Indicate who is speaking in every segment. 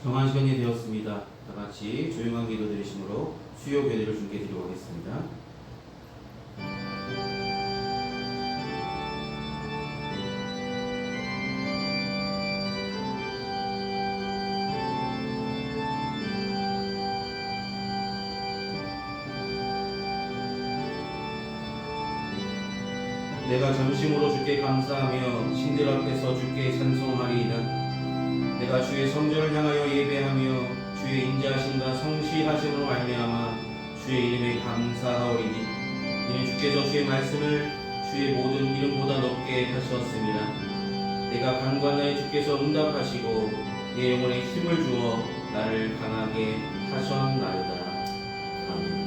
Speaker 1: 정한 시간이 되었습니다. 다 같이 조용한 기도 드리심으로 수요 교대를 주께 드리고 하겠습니다. 내가 전심으로 주께 감사하며 신들 앞에서 주께 찬송하리이다. 내가 주의 성전을 향하여 예배하며 주의 인자하심과 성실하심으로 말미암아 주의 이름에 감사하오리니 이는 주께서 주의 말씀을 주의 모든 이름보다 높게 하셨습니다. 내가 간구하나니 주께서 응답하시고 내 영혼에 힘을 주어 나를 강하게 하셨나이다. 아멘.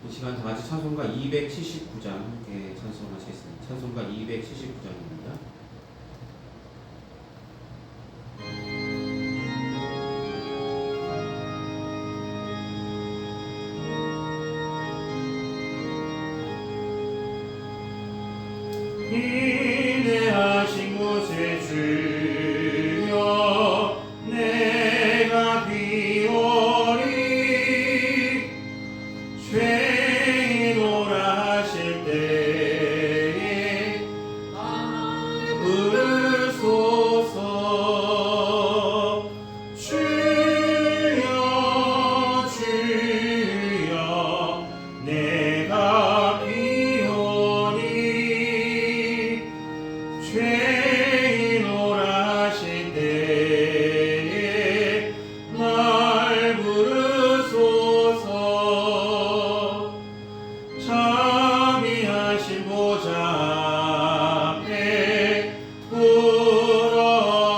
Speaker 1: 이 시간 다 같이 찬송가 279장에 찬송하시겠습니다. 찬송가 279장입니다.
Speaker 2: 인내하신 곳에 주여 내가 비오리 죄인오라 하실 때에 부르소서 주여 주여 내가 죄인오라 하실 때에 날 부르소서 자비하신 보좌 앞에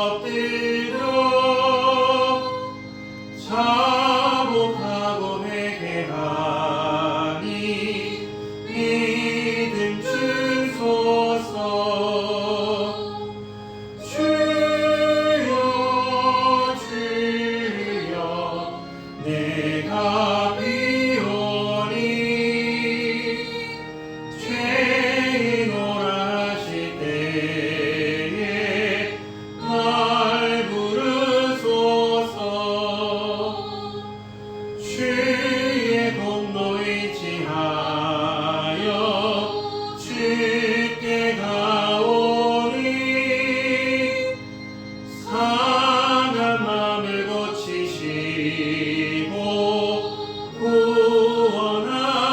Speaker 2: 엎드려 자복하고 회개하니 믿음 주소서 내가 비오니 죄인오라 하실 때에 날 부르소서 주의 공로 의지하여 주께 가오니 상한 마음을 고치시고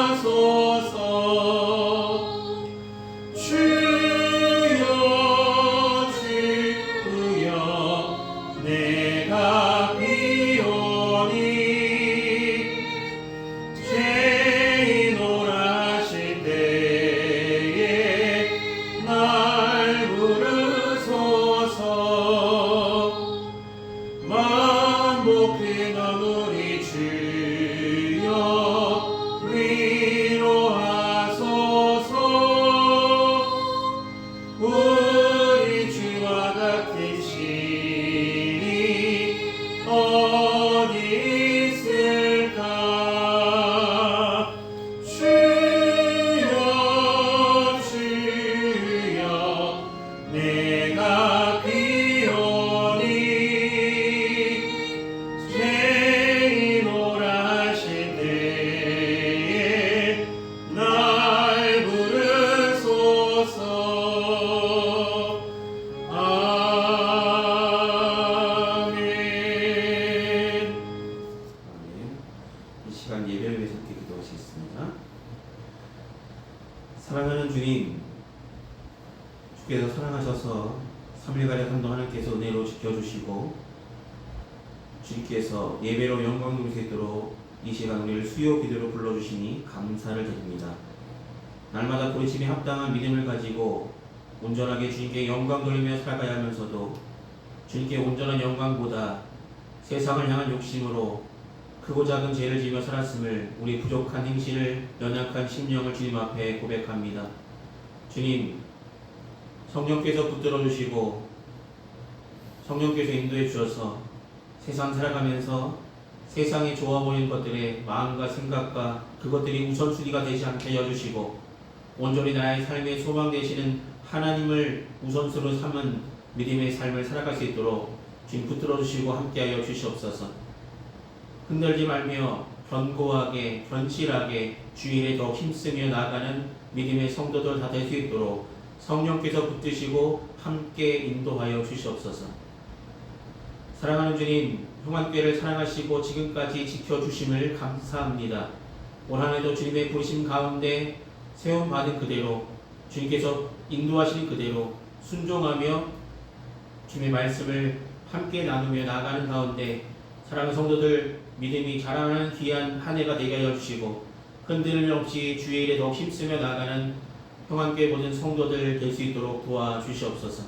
Speaker 2: 구원하소서 주여 주여 내가 비오니 죄인오라 하실 때에 날 부르소서 만복히 너무리 주여 위로하소서 우리 주와 같은 신이 어디 있을까 주여 주여 내가 비오니 죄인오라 하실 때에 날 부르소서 아멘.
Speaker 1: 이 시간 예배를 위해서 기도하시겠습니다. 사랑하는 주님, 주께서 사랑하셔서 3일간의 한동 하나님께서 은혜로 지켜주시고 주님께서 예배로 영광 돌릴 수 있도록 이 시간 우리를 수요 기도로 불러주시니 감사를 드립니다. 날마다 부르심에 합당한 믿음을 가지고 온전하게 주님께 영광 돌리며 살아가야 하면서도 주님께 온전한 영광보다 세상을 향한 욕심으로 크고 작은 죄를 지으며 살았음을 우리 부족한 행실을 연약한 심령을 주님 앞에 고백합니다. 주님, 성령께서 붙들어 주시고 성령께서 인도해 주셔서 세상 살아가면서 세상에 좋아 보이는 것들의 마음과 생각과 그것들이 우선순위가 되지 않게 해주시고 온전히 나의 삶의 소망 되시는 하나님을 우선수로 삼은 믿음의 삶을 살아갈 수 있도록 주님 붙들어 주시고 함께하여 주시옵소서. 흔들지 말며 견고하게 견실하게 주일에 더 힘쓰며 나아가는 믿음의 성도들 다 될 수 있도록 성령께서 붙드시고 함께 인도하여 주시옵소서. 사랑하는 주님, 평안교회를 사랑하시고 지금까지 지켜주심을 감사합니다. 올 한해도 주님의 부르심 가운데 세움받은 그대로 주님께서 인도하시는 그대로 순종하며 주님의 말씀을 함께 나누며 나아가는 가운데 사랑하는 성도들 믿음이 자라나는 귀한 한 해가 되게 하여 주시고 흔들림 없이 주의 일에 더욱 힘쓰며 나아가는 평안교회 모든 성도들 될 수 있도록 도와주시옵소서.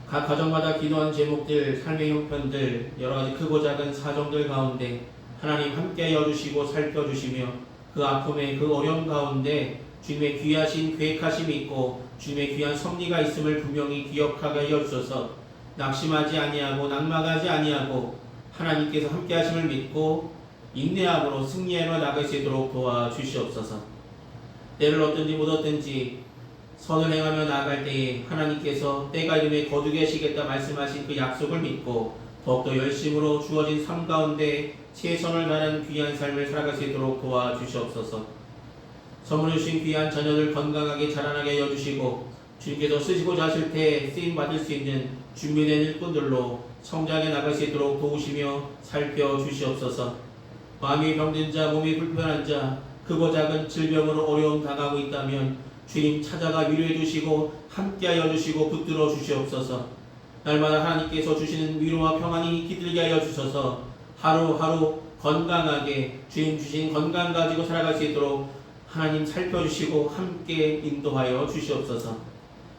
Speaker 1: 각 가정마다 기도한 제목들, 삶의 형편들, 여러가지 크고 작은 사정들 가운데 하나님 함께하여 주시고 살펴주시며 그 아픔의 그 어려움 가운데 주님의 귀하신 계획하심이 있고 주님의 귀한 섭리가 있음을 분명히 기억하게 하여 주셔서 낙심하지 아니하고 낙망하지 아니하고 하나님께서 함께하심을 믿고 인내함으로 승리하며 나갈 수 있도록 도와주시옵소서. 때를 얻든지 못 얻든지 선을 행하며 나아갈 때에 하나님께서 때가 이름에 거두게 하시겠다 말씀하신 그 약속을 믿고 더욱더 열심으로 주어진 삶 가운데 최선을 다하는 귀한 삶을 살아갈 수 있도록 도와주시옵소서. 선물해 주신 귀한 자녀들 건강하게 자라나게 하여 주시고 주님께서 쓰시고자 하실 때 쓰임받을 수 있는 준비된 일꾼들로 성장해 나갈 수 있도록 도우시며 살펴주시옵소서. 마음이 병든 자, 몸이 불편한 자, 크고 작은 질병으로 어려움 당하고 있다면 주님 찾아가 위로해 주시고 함께하여 주시고 붙들어 주시옵소서. 날마다 하나님께서 주시는 위로와 평안이 기들게 하여 주셔서 하루하루 건강하게 주님 주신 건강 가지고 살아갈 수 있도록 하나님 살펴주시고 함께 인도하여 주시옵소서.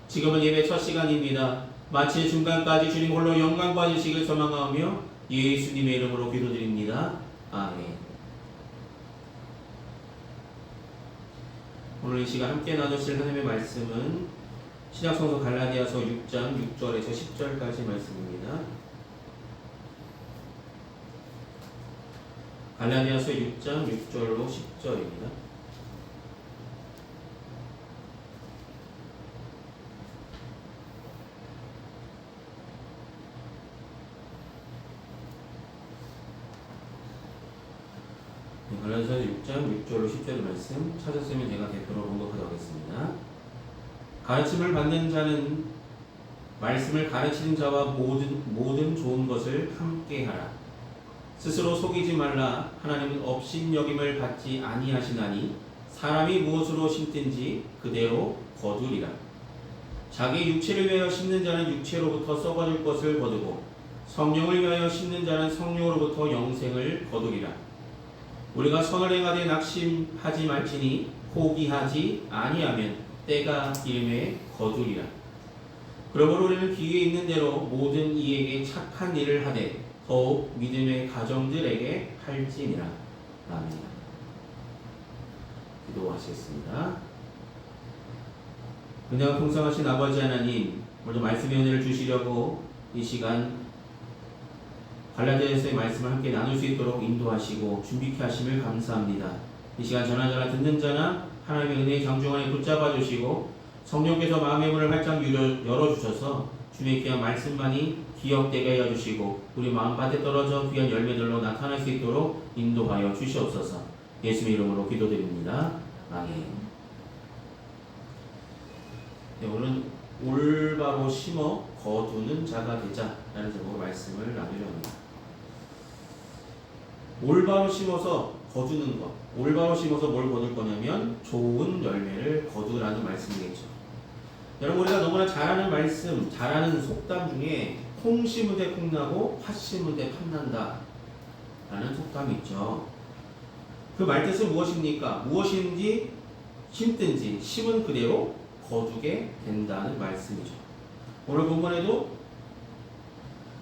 Speaker 1: 지금은 예배 첫 시간입니다. 마칠 중간까지 주님 홀로 영광 받으시길 소망하며 예수님의 이름으로 기도드립니다. 아멘. 오늘 이 시간 함께 나누실 하나님의 말씀은 신약성서 갈라디아서 6장 6절에서 10절까지 말씀입니다. 갈라디아서 6장 6절로 10절입니다. 갈라디아서 6장 6절로 10절 말씀 찾았으면 제가 대표로 봉독하도록 하겠습니다. 가르침을 받는 자는 말씀을 가르치는 자와 모든 좋은 것을 함께하라. 스스로 속이지 말라. 하나님은 업신여김을 받지 아니하시나니 사람이 무엇으로 심든지 그대로 거두리라. 자기 육체를 위하여 심는 자는 육체로부터 썩어질 것을 거두고 성령을 위하여 심는 자는 성령으로부터 영생을 거두리라. 우리가 선을 행하되 낙심하지 말지니 포기하지 아니하면 때가 이름에 거두리라. 그러므로 우리는 기회에 있는 대로 모든 이에게 착한 일을 하되 더욱 믿음의 가정들에게 할지니라. 아멘. 기도하시겠습니다. 은혜가 풍성하신 아버지 하나님, 오늘도 말씀의 은혜를 주시려고 이 시간 갈라디아서의 말씀을 함께 나눌 수 있도록 인도하시고 준비케 하심을 감사합니다. 이 시간 전하자나 듣는 자나 하나님의 은혜의 장중 안에 붙잡아 주시고 성령께서 마음의 문을 활짝 열어주셔서 주님의 귀한 말씀만이 기억되게 하여 주시고 우리 마음밭에 떨어져 귀한 열매들로 나타날 수 있도록 인도하여 주시옵소서. 예수의 이름으로 기도드립니다. 아멘. 네, 오늘은 올바로 심어 거두는 자가 되자 라는 제목으로 말씀을 나누려 합니다. 올바로 심어서 거두는 것. 올바로 심어서 뭘 거둘 거냐면 좋은 열매를 거두라는 말씀이겠죠. 여러분, 우리가 너무나 잘 아는 말씀, 잘 아는 속담 중에 콩 심은 데 콩 나고 팥 심은 데 팥 난다 라는 속담이 있죠. 그 말뜻은 무엇입니까? 무엇인지 심든지 심은 그대로 거두게 된다는 말씀이죠. 오늘 본문에도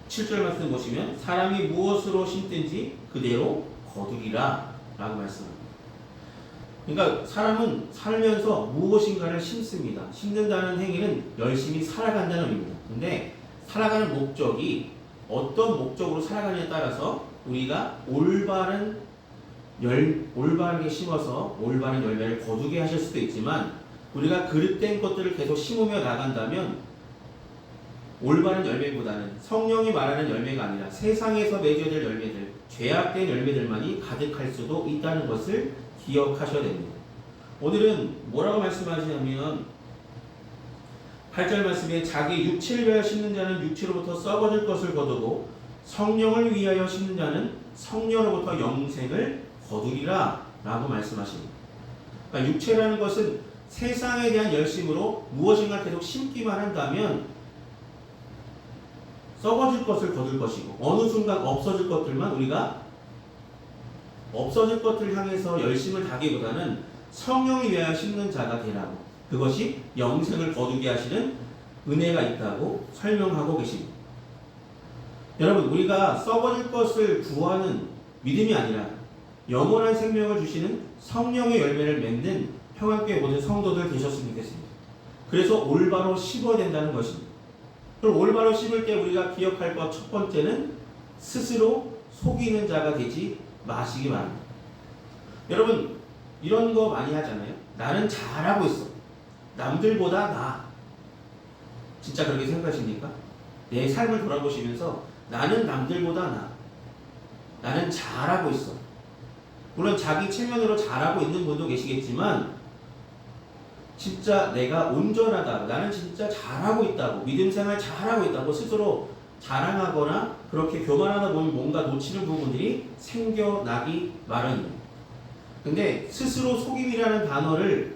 Speaker 1: 7절 말씀 보시면 사람이 무엇으로 심든지 그대로 거두리라 라고 말씀합니다. 그러니까 사람은 살면서 무엇인가를 심습니다. 심는다는 행위는 열심히 살아간다는 의미입니다. 근데 살아가는 목적이 어떤 목적으로 살아가느냐에 따라서 우리가 올바른 올바르게 심어서 올바른 열매를 거두게 하실 수도 있지만 우리가 그릇된 것들을 계속 심으며 나간다면 올바른 열매보다는 성령이 말하는 열매가 아니라 세상에서 맺어야 될 열매들, 죄악된 열매들만이 가득할 수도 있다는 것을 기억하셔야 됩니다. 오늘은 뭐라고 말씀하시냐면 8절 말씀에 자기 육체를 위하여 심는 자는 육체로부터 썩어질 것을 거두고 성령을 위하여 심는 자는 성령으로부터 영생을 거두리라 라고 말씀하십니다. 그러니까 육체라는 것은 세상에 대한 열심으로 무엇인가 계속 심기만 한다면 썩어질 것을 거둘 것이고 어느 순간 없어질 것들만 우리가 없어질 것들을 향해서 열심을 다하기보다는 성령을 위하여 심는 자가 되라고 그것이 영생을 거두게 하시는 은혜가 있다고 설명하고 계십니다. 여러분 우리가 썩어질 것을 구하는 믿음이 아니라 영원한 생명을 주시는 성령의 열매를 맺는 평안교회 모든 성도들 되셨으면 좋겠습니다. 그래서 올바로 심어야 된다는 것입니다. 그럼 올바로 심을 때 우리가 기억할 것 첫 번째는 스스로 속이는 자가 되지 마시기 바랍니다. 여러분 이런 거 많이 하잖아요. 나는 잘하고 있어. 남들보다 나아. 진짜 그렇게 생각하십니까? 내 삶을 돌아보시면서 나는 남들보다 나아. 나는 잘하고 있어. 물론 자기 체면으로 잘하고 있는 분도 계시겠지만 진짜 내가 온전하다. 나는 진짜 잘하고 있다고. 믿음 생활 잘하고 있다고 스스로 자랑하거나 그렇게 교만하다 보면 뭔가 놓치는 부분들이 생겨나기 마련입니다. 근데 스스로 속임이라는 단어를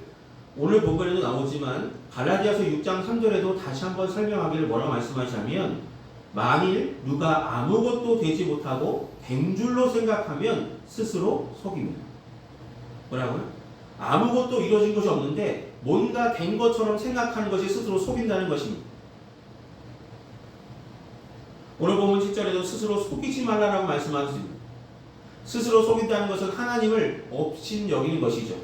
Speaker 1: 오늘 본문에도 나오지만 갈라디아서 6장 3절에도 다시 한번 설명하기를 뭐라고 말씀하시냐면 만일 누가 아무것도 되지 못하고 된 줄로 생각하면 스스로 속입니다. 뭐라고요? 아무것도 이루어진 것이 없는데 뭔가 된 것처럼 생각하는 것이 스스로 속인다는 것입니다. 오늘 본문 7절에도 스스로 속이지 말라라고 말씀하셨습니다. 스스로 속인다는 것은 하나님을 업신여기는 것이죠.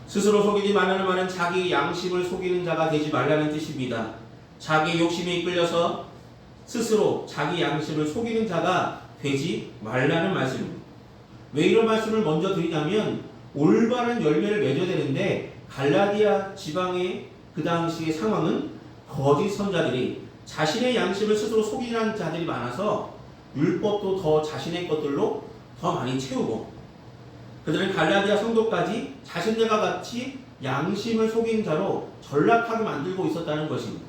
Speaker 1: 스스로 속이지 말라는 말은 자기 양심을 속이는 자가 되지 말라는 뜻입니다. 자기 욕심에 이끌려서 스스로 자기 양심을 속이는 자가 되지 말라는 말씀입니다. 왜 이런 말씀을 먼저 드리냐면 올바른 열매를 맺어야 되는데 갈라디아 지방의 그 당시의 상황은 거짓 선자들이 자신의 양심을 스스로 속이는 자들이 많아서 율법도 더 자신의 것들로 더 많이 채우고 그들은 갈라디아 성도까지 자신들과 같이 양심을 속인 자로 전락하게 만들고 있었다는 것입니다.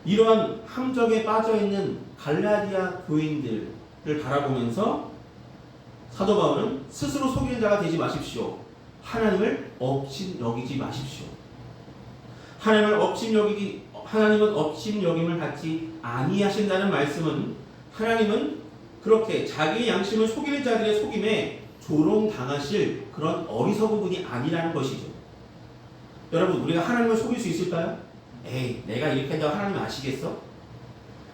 Speaker 1: 이러한 함정에 빠져있는 갈라디아 교인들을 바라보면서 사도 바울은 스스로 속이는 자가 되지 마십시오. 하나님을 업신여기지 마십시오. 하나님은 업신여김을 받지 아니하신다는 말씀은 하나님은 그렇게 자기의 양심을 속이는 자들의 속임에 조롱당하실 그런 어리석은 분이 아니라는 것이죠. 여러분 우리가 하나님을 속일 수 있을까요? 에이 내가 이렇게 한다고 하나님 아시겠어?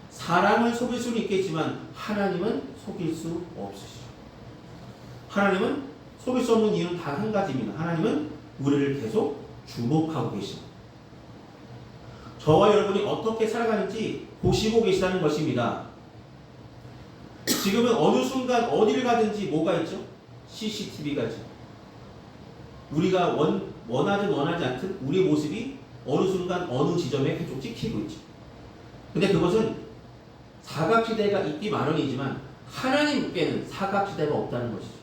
Speaker 1: 사람을 속일 수는 있겠지만 하나님은 속일 수 없으시죠. 하나님은 속일 수 없는 이유는 단 한 가지입니다. 하나님은 우리를 계속 주목하고 계십니다. 저와 여러분이 어떻게 살아가는지 보시고 계시다는 것입니다. 지금은 어느 순간 어디를 가든지 뭐가 있죠? CCTV가 있죠. 우리가 원하든 원하지 않든 우리의 모습이 어느 순간 어느 지점에 계속 찍히고 있죠. 근데 그것은 사각지대가 있기 마련이지만 하나님께는 사각지대가 없다는 것이죠.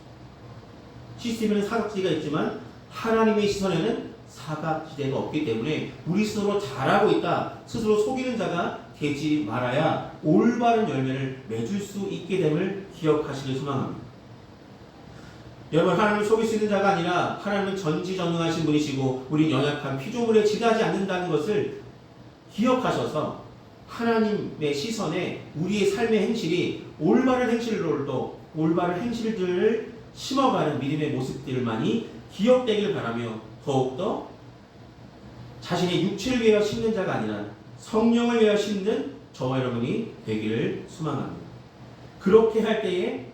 Speaker 1: CCTV는 사각지대가 있지만 하나님의 시선에는 사각지대가 없기 때문에 우리 스스로 잘하고 있다, 스스로 속이는 자가 되지 말아야 올바른 열매를 맺을 수 있게 됨을 기억하시길 소망합니다. 여러분 하나님을 속일 수 있는 자가 아니라 하나님은 전지전능하신 분이시고 우린 연약한 피조물에 지나지 않는다는 것을 기억하셔서 하나님의 시선에 우리의 삶의 행실이 올바른 행실들을 심어가는 믿음의 모습들만이 기억되길 바라며 더욱더 자신의 육체를 위하여 심는 자가 아니라 성령을 위하여 심는 저와 여러분이 되기를 소망합니다. 그렇게 할 때에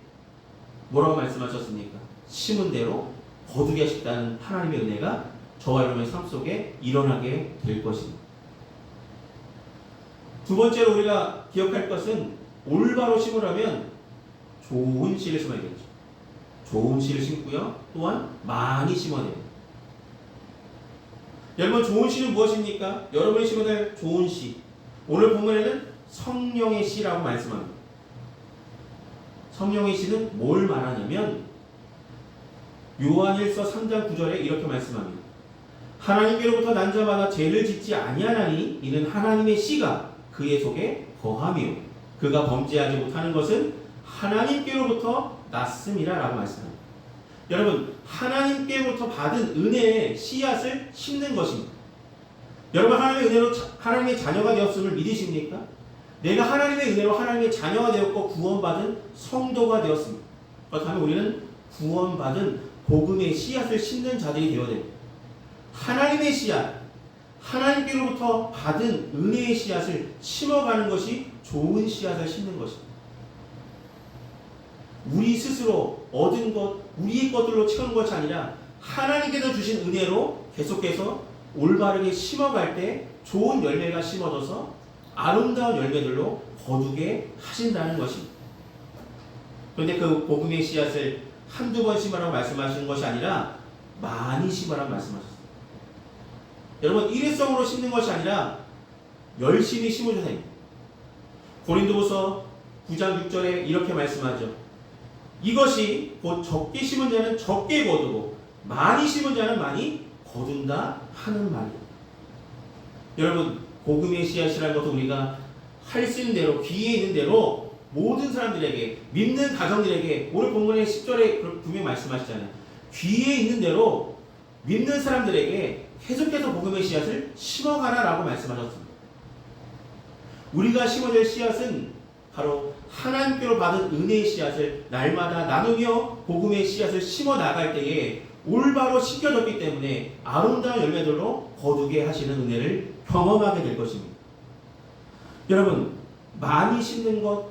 Speaker 1: 뭐라고 말씀하셨습니까? 심은 대로 거두게 하시다는 하나님의 은혜가 저와 여러분의 삶 속에 일어나게 될 것입니다. 두 번째로 우리가 기억할 것은 올바로 심으려면 좋은 씨를 심어야 되겠죠. 좋은 씨를 심고요. 또한 많이 심어야 돼요. 여러분, 좋은 씨는 무엇입니까? 여러분이 심어야 될 좋은 씨. 오늘 본문에는 성령의 씨라고 말씀합니다. 성령의 씨는 뭘 말하냐면 요한일서 3장 9절에 이렇게 말씀합니다. 하나님께로부터 난 자마다 죄를 짓지 아니하나니 이는 하나님의 씨가 그의 속에 거하며 그가 범죄하지 못하는 것은 하나님께로부터 났음이라 라고 말씀합니다. 여러분, 하나님께로부터 받은 은혜의 씨앗을 심는 것입니다. 여러분, 하나님의 은혜로 하나님의 자녀가 되었음을 믿으십니까? 내가 하나님의 은혜로 하나님의 자녀가 되었고 구원받은 성도가 되었습니다. 그렇다면 우리는 구원받은 복음의 씨앗을 심는 자들이 되어야 됩니다. 하나님의 씨앗, 하나님께로부터 받은 은혜의 씨앗을 심어가는 것이 좋은 씨앗을 심는 것입니다. 우리 스스로 얻은 것, 우리의 것들로 채우는 것이 아니라 하나님께서 주신 은혜로 계속해서 올바르게 심어갈 때 좋은 열매가 심어져서 아름다운 열매들로 거두게 하신다는 것입니다. 그런데 그 복음의 씨앗을 한두 번 심으라고 말씀하시는 것이 아니라 많이 심으라고 말씀하셨습니다. 여러분, 일회성으로 심는 것이 아니라 열심히 심으셔야 됩니다. 고린도후서 9장 6절에 이렇게 말씀하죠. 이것이 곧 적게 심은 자는 적게 거두고 많이 심은 자는 많이 거둔다 하는 말이에요. 여러분, 복음의 씨앗이라는 것도 우리가 할 수 있는 대로, 귀에 있는 대로 모든 사람들에게, 믿는 가정들에게, 오늘 본문의 10절에 분명히 말씀하시잖아요. 귀에 있는 대로 믿는 사람들에게 계속해서 복음의 씨앗을 심어가라 라고 말씀하셨습니다. 우리가 심어야 될 씨앗은 바로 하나님께로 받은 은혜의 씨앗을 날마다 나누며 복음의 씨앗을 심어 나갈 때에 올바로 심겨졌기 때문에 아름다운 열매들로 거두게 하시는 은혜를 경험하게 될 것입니다. 여러분, 많이 심는 것,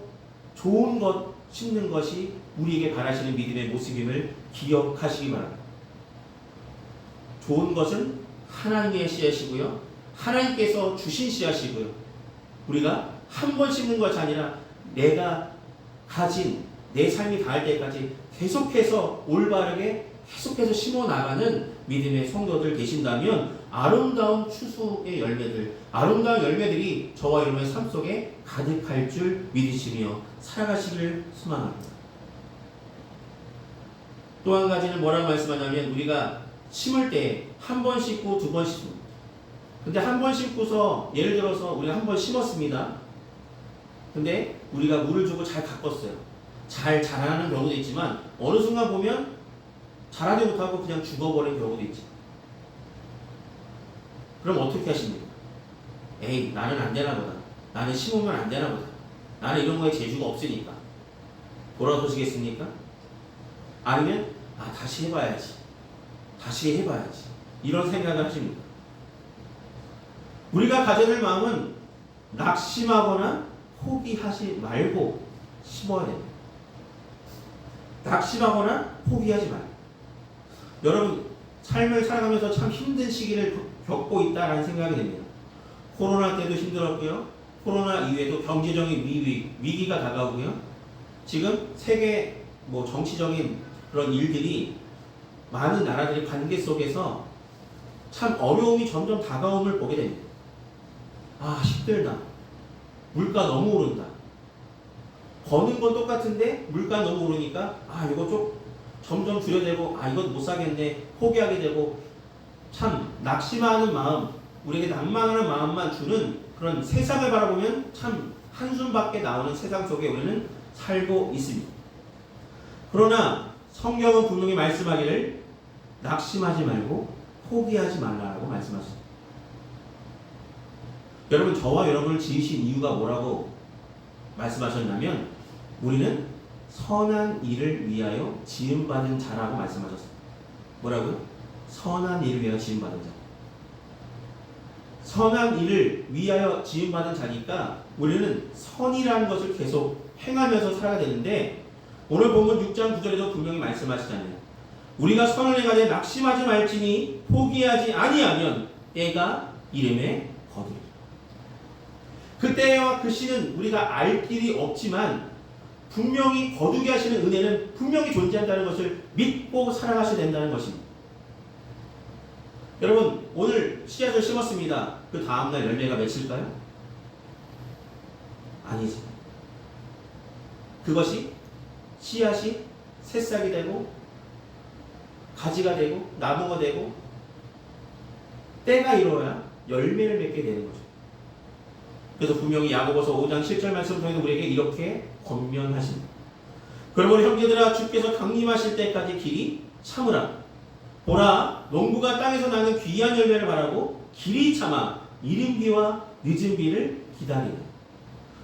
Speaker 1: 좋은 것 심는 것이 우리에게 바라시는 믿음의 모습임을 기억하시기 바랍니다. 좋은 것은 하나님의 씨앗이고요, 하나님께서 주신 씨앗이고요, 우리가 한 번 심는 것이 아니라 내가 가진 내 삶이 닿을 때까지 계속해서 올바르게 계속해서 심어 나가는 믿음의 성도들 계신다면 아름다운 추수의 열매들, 아름다운 열매들이 저와 여러분의 삶 속에 가득할 줄 믿으시며 살아가시길 소망합니다. 또 한 가지는 뭐라고 말씀하냐면 우리가 심을 때 한 번 심고 두 번 심습니다. 근데 한 번 심고서 예를 들어서 우리가 한 번 심었습니다. 근데 우리가 물을 주고 잘 가꿨어요. 잘 자라는 경우도 있지만 어느 순간 보면 자라지 못하고 그냥 죽어버린 경우도 있지. 그럼 어떻게 하십니까? 에이, 나는 안 되나 보다. 나는 심으면 안 되나 보다. 나는 이런 거에 재주가 없으니까. 돌아서시겠습니까? 아니면 다시 해봐야지. 다시 해봐야지. 이런 생각을 하십니까? 우리가 가져야 될 마음은 낙심하거나 포기하지 말고 심어야 됩니다. 낙심하거나 포기하지 말고. 여러분, 삶을 살아가면서 참 힘든 시기를 겪고 있다라는 생각이 됩니다. 코로나 때도 힘들었고요. 코로나 이후에도 경제적인 위기가 다가오고요. 지금 세계 정치적인 그런 일들이 많은 나라들의 관계 속에서 참 어려움이 점점 다가옴을 보게 됩니다. 힘들다. 물가 너무 오른다. 버는 건 똑같은데 물가 너무 오르니까 이거 좀 점점 줄여대고 이건 못 사겠네 포기하게 되고, 참 낙심하는 마음, 우리에게 낭만하는 마음만 주는 그런 세상을 바라보면 참 한숨밖에 나오는 세상 속에 우리는 살고 있습니다. 그러나 성경은 분명히 말씀하기를 낙심하지 말고 포기하지 말라고 말씀하십니다. 여러분, 저와 여러분을 지으신 이유가 뭐라고 말씀하셨냐면 우리는 선한 일을 위하여 지음받은 자라고 말씀하셨습니다. 뭐라고요? 선한 일을 위하여 지음받은 자. 선한 일을 위하여 지음받은 자니까 우리는 선이라는 것을 계속 행하면서 살아야 되는데, 오늘 본문 6장 9절에도 분명히 말씀하시잖아요. 우리가 선을 행하되 낙심하지 말지니 포기하지 아니하면 때가 이름에 거두리라. 그 때와 그 시는 우리가 알 길이 없지만 분명히 거두게 하시는 은혜는 분명히 존재한다는 것을 믿고 살아가셔야 된다는 것입니다. 여러분, 오늘 씨앗을 심었습니다. 그 다음날 열매가 맺힐까요? 아니지. 그것이 씨앗이 새싹이 되고 가지가 되고 나무가 되고 때가 이루어야 열매를 맺게 되는 거죠. 그래서 분명히 야고보서 5장 7절 말씀을 통해서 우리에게 이렇게 권면하십니다. 그러므로 형제들아, 주께서 강림하실 때까지 길이 참으라. 보라, 농부가 땅에서 나는 귀한 열매를 바라고 길이 참아 이른 비와 늦은 비를 기다리라.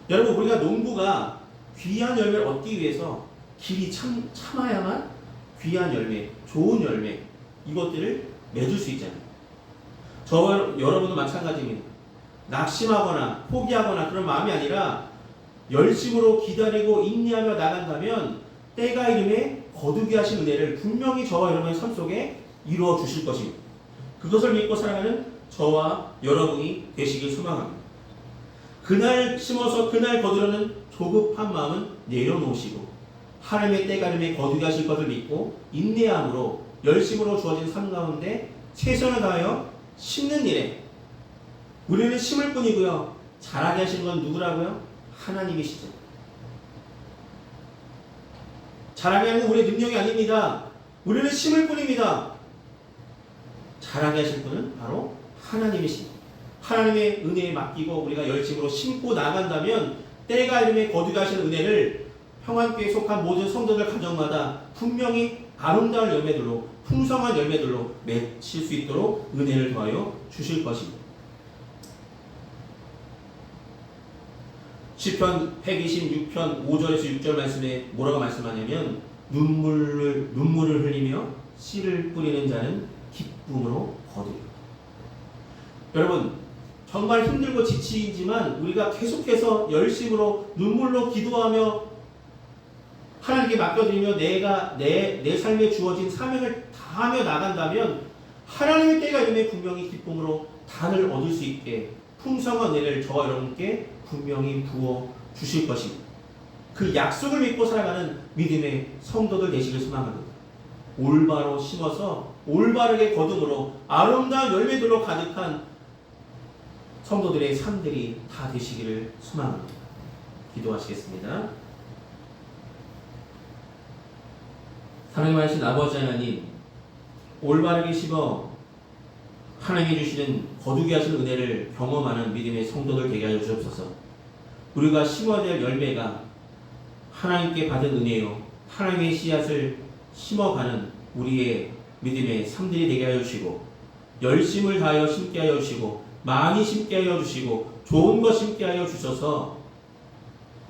Speaker 1: 여러분, 우리가 농부가 귀한 열매를 얻기 위해서 길이 참아야만 귀한 열매, 좋은 열매, 이것들을 맺을 수 있잖아요. 여러분도 마찬가지입니다. 낙심하거나 포기하거나 그런 마음이 아니라 열심으로 기다리고 인내하며 나간다면 때가 이름에 거두게 하신 은혜를 분명히 저와 여러분의 삶 속에 이루어 주실 것입니다. 그것을 믿고 살아가는 저와 여러분이 되시길 소망합니다. 그날 심어서 그날 거두려는 조급한 마음은 내려놓으시고 하나님의 때가 이름에 거두게 하실 것을 믿고 인내함으로 열심으로 주어진 삶 가운데 최선을 다하여 심는 일에 우리는 심을 뿐이고요. 자라게 하신 건 누구라고요? 하나님이시죠. 자라게 하는 건 우리의 능력이 아닙니다. 우리는 심을 뿐입니다. 자라게 하실 분은 바로 하나님이십니다. 하나님의 은혜에 맡기고 우리가 열심으로 심고 나간다면 때가 이름에 거두게 하시는 은혜를 평안교회에 속한 모든 성도들 가정마다 분명히 아름다운 열매들로 풍성한 열매들로 맺힐 수 있도록 은혜를 더하여 주실 것입니다. 시편 126편 5절에서 6절 말씀에 뭐라고 말씀하냐면 눈물을 흘리며 씨를 뿌리는 자는 기쁨으로 거두리라. 여러분, 정말 힘들고 지치지만 우리가 계속해서 열심으로 눈물로 기도하며 하나님께 맡겨드리며 내 삶에 주어진 사명을 다하며 나간다면 하나님의 때가 이름에 분명히 기쁨으로 단을 얻을 수 있게 풍성한 은혜를 저와 여러분께 분명히 부어 주실 것입니다. 그 약속을 믿고 살아가는 믿음의 성도들 되시길 소망합니다. 올바로 심어서 올바르게 거둠으로 아름다운 열매들로 가득한 성도들의 삶들이 다 되시기를 소망합니다. 기도하시겠습니다. 사랑하신 아버지 하나님, 올바르게 심어 하나님이 주시는 거두게 하시는 은혜를 경험하는 믿음의 성도들 되게 하여 주옵소서. 우리가 심어야 될 열매가 하나님께 받은 은혜요, 하나님의 씨앗을 심어가는 우리의 믿음의 삶들이 되게 하여 주시고 열심을 다하여 심게 하여 주시고 많이 심게 하여 주시고 좋은 것 심게 하여 주셔서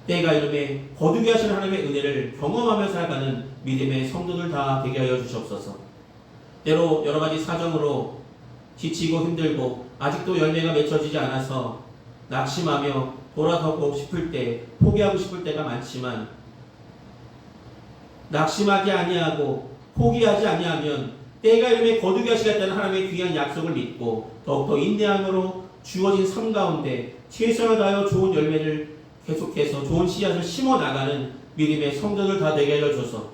Speaker 1: 때가 이름에 거두게 하시는 하나님의 은혜를 경험하며 살아가는 믿음의 성도들 다 되게 하여 주시옵소서. 때로 여러 가지 사정으로 지치고 힘들고 아직도 열매가 맺혀지지 않아서 낙심하며 돌아서고 싶을 때, 포기하고 싶을 때가 많지만 낙심하지 아니하고 포기하지 아니하면 때가 이름에 거두게 하시겠다는 하나님의 귀한 약속을 믿고 더욱더 인내함으로 주어진 삶 가운데 최선을 다하여 좋은 열매를 계속해서 좋은 씨앗을 심어 나가는 믿음의 성도들 다 되게 하여 주셔서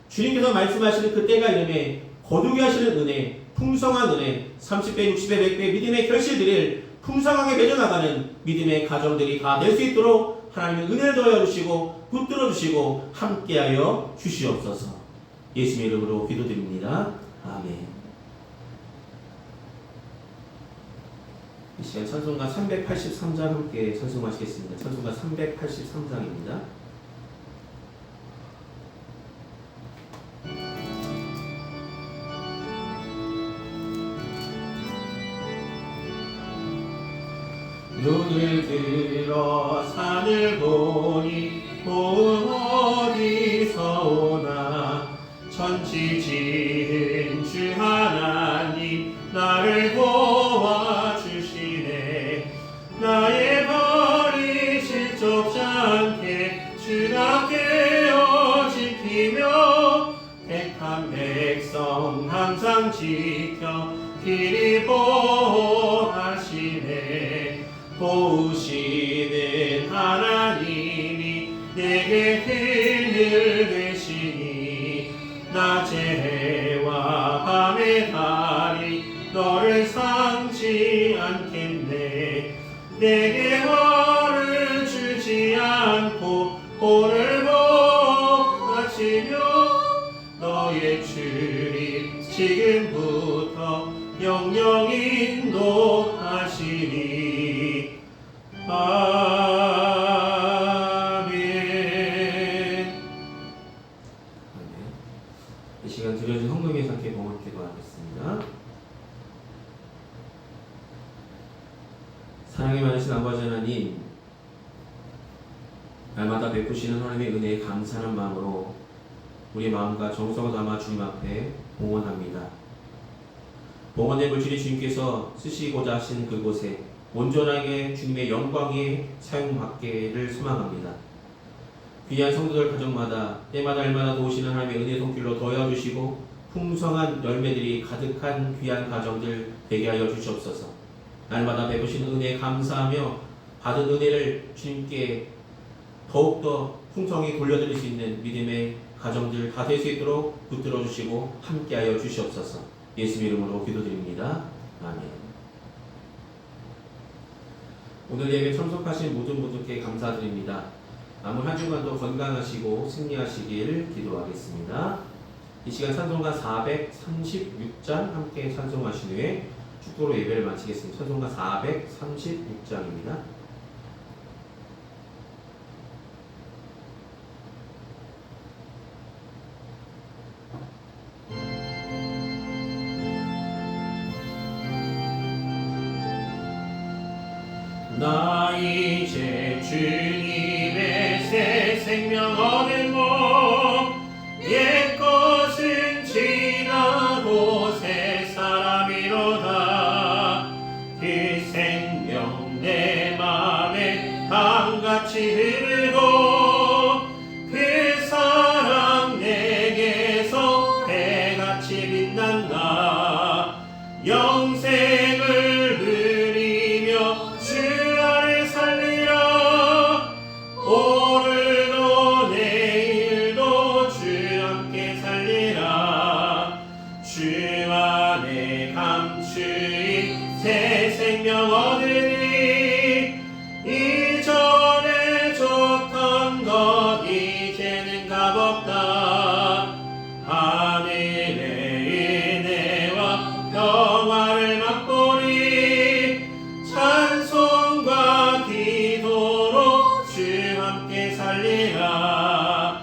Speaker 1: 주님께서 말씀하시는 그 때가 이름에 거두게 하시는 은혜, 풍성한 은혜, 30배, 60배, 100배 믿음의 결실들을 풍성하게 맺어나가는 믿음의 가정들이 다 될 수 있도록 하나님의 은혜를 더하여 주시고 붙들어 주시고 함께하여 주시옵소서. 예수님의 이름으로 기도드립니다. 아멘. 이 시간 찬송가 383장 함께 찬송하시겠습니다. 찬송가 383장입니다. 눈을 들어 산을 보니 도움 어디서 오나 천지 지은 주 하나님 나를 도와주시네. 나의 발이 실족지 않게 주가 깨어 지키며 택한 백성 항상 지켜 길이 보호하시네. 도우시는 하나님이 내게
Speaker 2: 일 되시니 낮의 해와 밤의 달이 너를 삼지 않겠네. 내게 벌을 주지 않고 볼을 복하시며 너의 출입 지금부터 영영히 인도하시리. 아멘.
Speaker 1: 이 시간 드려진 성령의 상께 봉헌 기도하겠습니다. 사랑이 많으신 아버지 하나님, 날마다 베푸시는 하나님의 은혜에 감사하는 마음으로 우리 마음과 정성을 담아 주님 앞에 봉헌합니다. 봉헌의 물질이 주님께서 쓰시고자 하신 그곳에 온전하게 주님의 영광에 사용받기를 소망합니다. 귀한 성도들 가정마다 때마다 날마다 도우시는 하나님의 은혜 손길로 더해주시고 풍성한 열매들이 가득한 귀한 가정들 되게 하여 주시옵소서. 날마다 베푸시는 은혜에 감사하며 받은 은혜를 주님께 더욱더 풍성히 돌려드릴 수 있는 믿음의 가정들 다 될 수 있도록 붙들어 주시고 함께하여 주시옵소서. 예수 이름으로 기도드립니다. 아멘. 오늘 예배 참석하신 모든 분들께 감사드립니다. 남은 한 주간도 건강하시고 승리하시길 기도하겠습니다. 이 시간 찬송가 436장 함께 찬송하신 후에 축도로 예배를 마치겠습니다. 찬송가 436장입니다.
Speaker 2: 나 이제 주님의 새 생명 얻은 몸, 옛것은 지나고 새 사람이로다. 그 생명 내 맘에 강같이 흐르고 그 사랑 내게서 해같이 빛난다. 영생을 누리며 주 안에 살리라. 오늘도 내일도 주 함께 살리라. 주 안에 감추인 새 생명 얻으니 이전에 좋던 것 이제는 값없다. 하늘의 은혜와 평화를 맛보리. 찬송과 기도로 주 함께 살리라.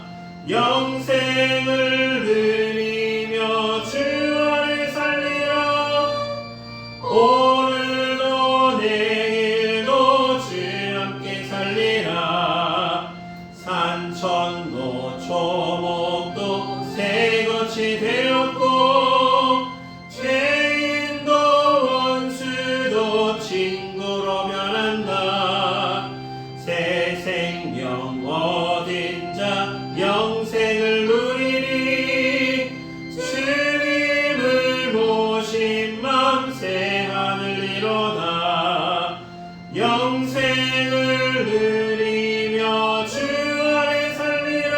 Speaker 2: 영생을 누리며 주 안에 살리라. 오늘도 내일도 주 함께 살리라. 산천도 초목도 새것이 되었고 죄인도 원수도 친구로 변한다. 새 생명 얻은 자 영생을 누리니. 주님을 모신 맘 새 하늘이로다. 영생을 누리며 주 안에 살리라.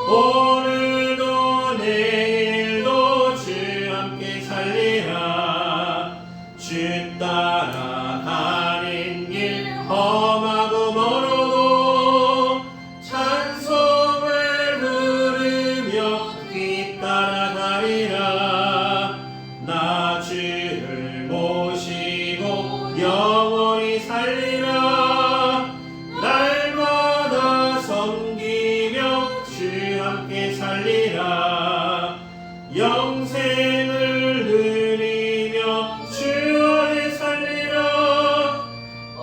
Speaker 2: 오늘도 내일도 주 함께 살리라. 주 따라 가는 길 험하고 멀어도 찬송을 부르며 뒤따라 가리라. 나 주를 모시고 영원히 살리라. 날마다 섬기며 주 함께 살리라. 영생을 누리며 주 안에 살리라.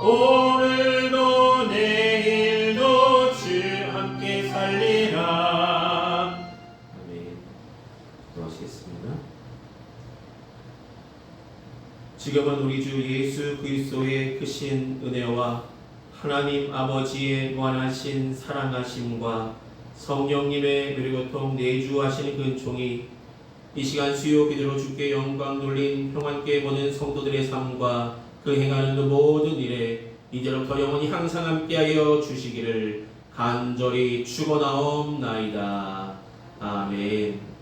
Speaker 2: 오늘도 내일도 주 함께 살리라.
Speaker 1: 아멘. 기도하시겠습니다. 지금은 우리 주 예수 그리스도의 크신 은혜와 하나님 아버지의 무한하신 사랑하심과 성령님의 그리고통 내주하시는 근총이 이 시간 수요 기도로 주께 영광 돌린 평안께 모든 성도들의 삶과 그 행하는 그 모든 일에 이제로부터 영원히 항상 함께하여 주시기를 간절히 축원하옵나이다. 아멘.